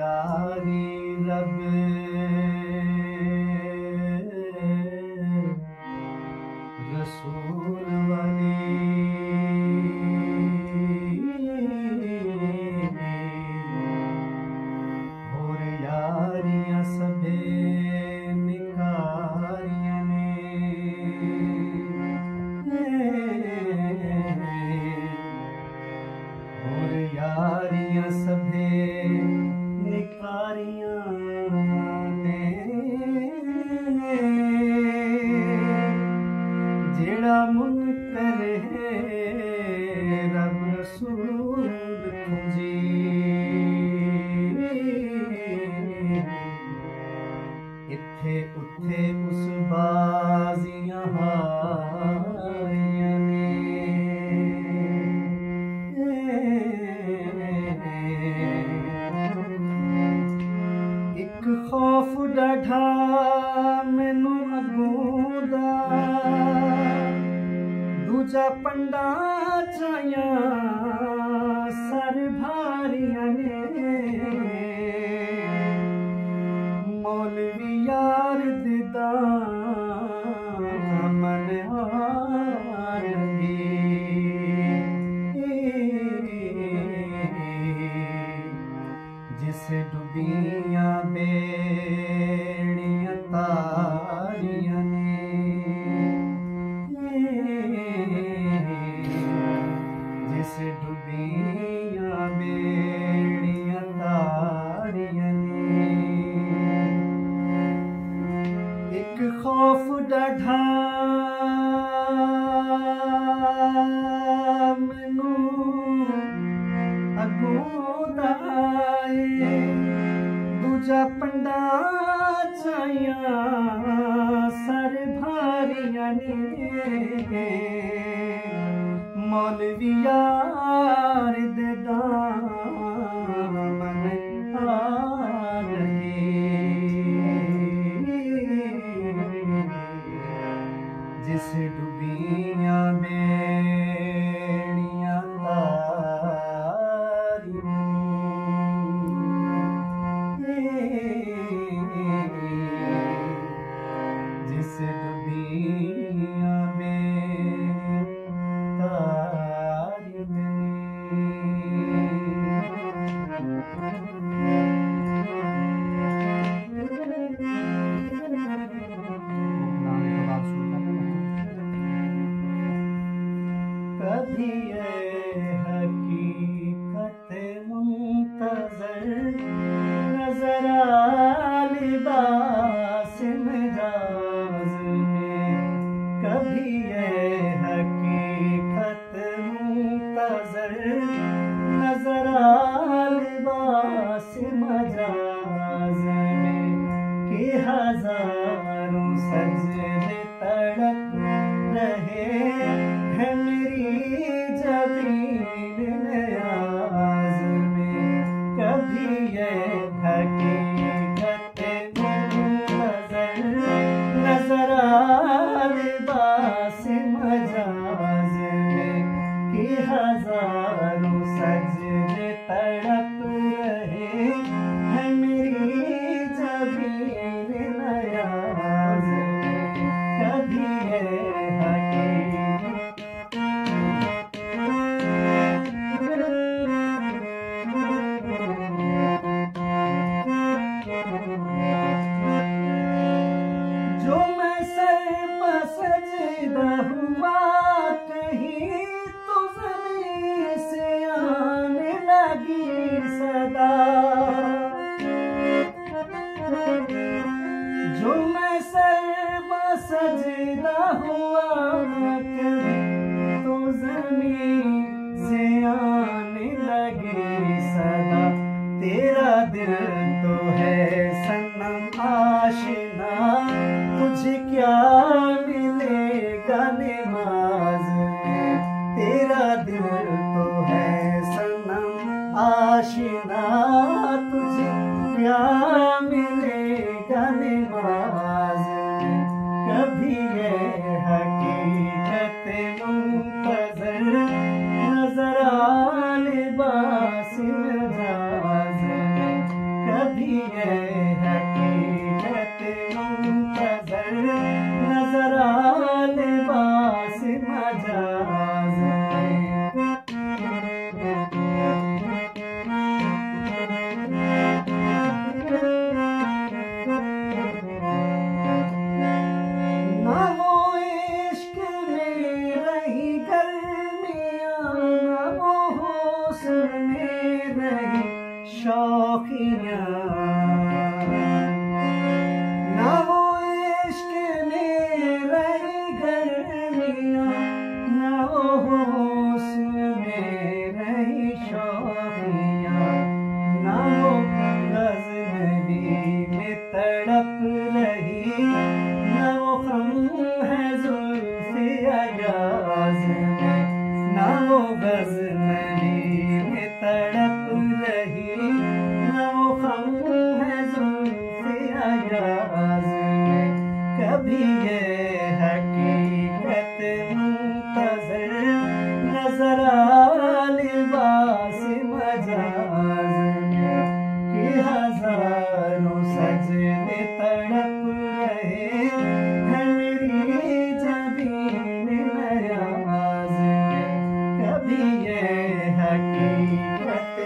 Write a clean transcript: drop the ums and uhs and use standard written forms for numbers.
यारी रब रसूल वाली होर यारियां सबे निकारियां ने होर यारियां सबे निकारियां ने जेड़ा मुनकर है रब रसूल तुझी इत्थे उत्थे उस बाजियां हारियां ने एक खौफ डाढ़ा मैनू अगों दा दूजा पंडा चाया सर भारियां ने मौलवी यार दिदा मन आलगी जिस डुबियां बेड़ियां तारियां ने जिस डुबियां बेड़ियां तारियां ने एक खौफ डाढ़ा मैनू अगों दा आए दूजा पंडा चाया सर भारियां ने मौलवी यार दे दामन आलगी जिस डुबियां बेड़ियां तारियां जिस डुबियां कभी हकीकत मुंतज़र नजर लिबास मजाज में कभी हकीकत मुंतज़र नजर लिबास मजाज में कि हजारों सजदे तड़प रहे है मेरी जबीन नियाज में कभी हकीकत मुंतज़र नजर लिबास मजाज में कि हजारों सजदे तड़प रहे है मेरी जबीन नियाज में कभी जो मैं सजदा हुआ कहीं तो ज़मीन से आने लगी सदा जो मैं सजदा हुआ कहीं तो ज़मीन से आने लगी सदा तेरा दिल तो है सनम आशिना तुझे क्या मिलेगा नमाज में तेरा दिल तो है सनम आशिना तुझे क्या मिलेगा नमाज में कभी हकीकत मुंतज़र नजर लिबास मजाज में कभी ये हकीकत मुंतज़र नजर आ लिबास मजाज में। ना वो इश्क में रही गर्मियाँ, ना वो हुस्न में रही शौकियाँ, ना वो इश्क में रही गर्मियाँ, ना वो हुस्न में रही शौकियाँ, ना वो गज़नवी में तड़प रही, ना वो गम है ज़ुल्फ़े अयाज़ में, ना वो गज़नवी में तड़प रही, ना वो गम है ज़ुल्फ़े अयाज़ में। कभी ये हकीकत मुंतज़र नज़र आ लिबास मजाज में कि हज़ारों सजने तड़प रहे हैं मेरी जबीन नयाज़ में। कभी ये हकीकत